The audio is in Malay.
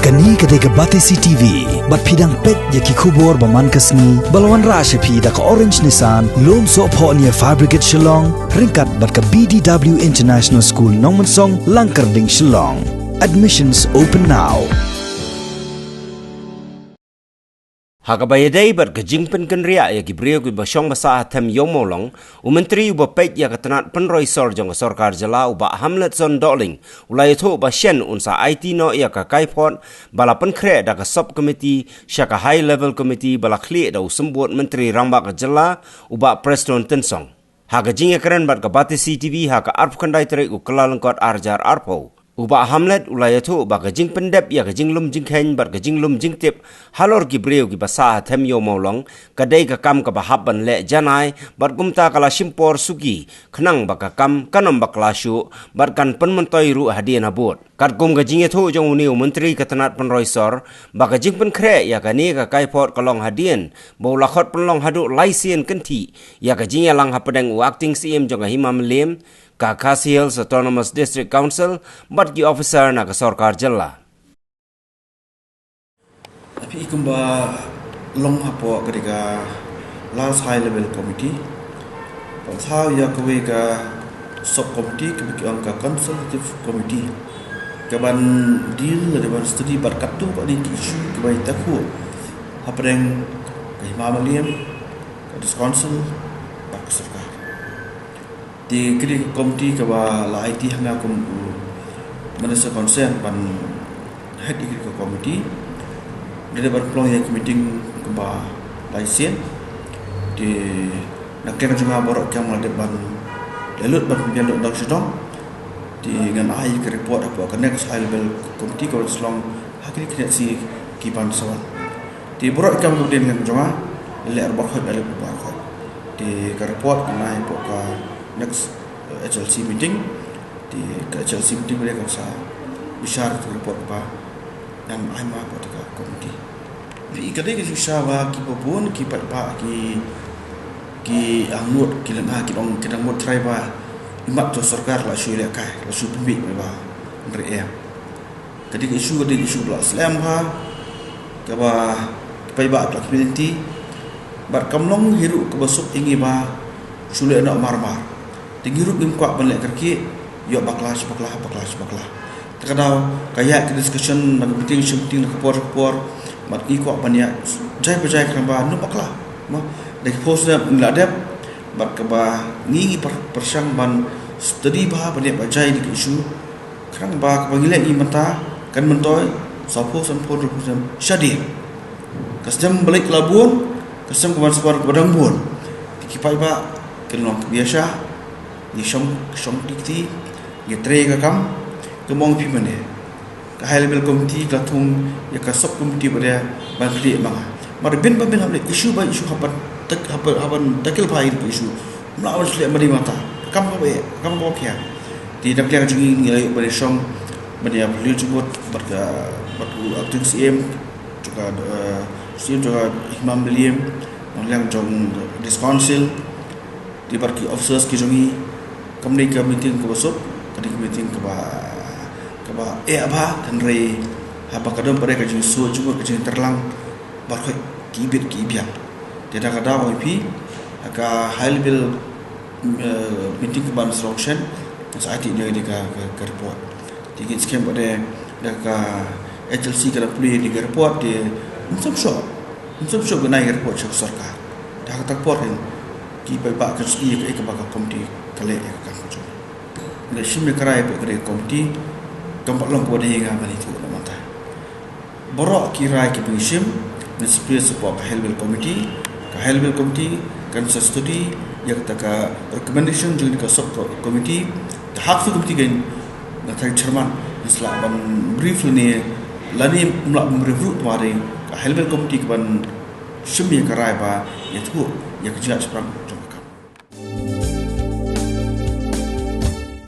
Kani kadega Batesi TV, bat pidang pet yaki kubor baman kasni, balawan rasha pi da ka Orange Nissan, lom so po niya Fabricate Shillong, ringkat bat ka BDW International School Nongmansong, Langkarding Shillong. Admissions open now. Hakabayadai ber kejingpen kenria ya kibriyo ki basyong basa atem yomolong umentri uba pet ya ketenat penroi sor jong sorkar jela uba Hamlet Zon Doling ulai to uba shen unsa IT no ya ka kaipot bala penkre da ka subcommittee syaka high level committee bala kli da usembut menteri rambak jela uba Preston Tensong. Haka jing ya keren bat ka Batesi TV haka arp kandai terik ukelalengkot arjar arpo. Uba Hamlet ulaya tu uba kajing pendep ya kajing lum jing ken bar kajing lum jing tip halor ki breu ki basah them yo maulong kadai ka kam ka bahaban le janai bar kumta kala simpor sugi khnang baka kam kanom bakla shu bar kan penmentoi ru hadian abot kat kum kajing tu jong uni menteri ketenat penroisor ba kajing pen kre ya kani ka kaipot kalong hadian bo lakhot penlong hadu laisien kenti ya kajing ya lang hapadang acting CM jong himam lem ka Khasi Hills Autonomous District Council bat ki officer na ka sarkar jella. Tapi ikumba long hapo ketika last high level committee pasau ya kewe ka subcommittee kebikian ka consultative committee kaban deal dengan studi berkat tu pada isu kebai takhu hapreng ke mamaliam ke council pak sarkar di kiri komiti kawa la IT hanga kum manasa concern pan head kiri komiti dia berpeluang yang meeting keba laisen di nakkan juga borok yang ada ban lelut ban pian dok sedong di dengan ai ke report apa kena ke high level komiti kalau selong hakiki kena si kiban sawan di borok yang kemudian dengan juga le arbah khot ale khot di ke report mengenai pokok next HLC meeting di HLC meeting mereka sa bisyar report pa yang aima pada komiti. Di kadai ke sawa ki popun ki pa ki angut ki lana ki dong kedang mot try ba imat to sarkar la shui le kai la shui pembi ba ndre ya. Kadai ke isu la slam ha ka ba pai ba ta community bar kamlong hiru ke besuk tinggi ba sule nak marmar tinggirup imkuak balik kerki yo baklah terkadang kayak ke discussion nak meeting shooting nak por mat ikuak banyak jai keramba nu baklah no dek post na ngladap bat ke ba ngi persang ban study ba banyak bajai di isu kerang ba pangile i mata kan mentoi sapo sampun syadin kasjam balik labuan kasjam ke separ badang buan dikipai ba kenong biasa ni shong dikti ni tre ka kam kemong pi mane ka high level committee ka thung ya ka sub committee pada ban kli manga mar bin hable isu haban takil bai isu mla awas le mari mata kam ko kya di dak yang jungi ngi pada shong pada beliau jemput berka acting CM juga Imam William yang jong dis council di parki officers ki jungi kamni ka meeting ko besok kadi meeting ke ba aba kan re apa kadang pada ka jing so juga ka jing terlang bar ko kibit kibian tidak kada wi aka high level meeting ke ban instruction saat ini dia ka report tingin skem pada ka HLC ka puli di report dia unsur benai report sarkar dah tak report ki pai ba ka ski ke ba komiti kale ka kujo le shimne karai pe kre komiti kampak long ko de nga bani tu na mata borok ki rai ki bishim ne space support helbel committee kan study yak taka recommendation jung ka sub committee ta hak su committee gain na thai chairman isla ban brief ne lani mla review mare ka helbel committee ban shimne karai ba yatu yak jia sprang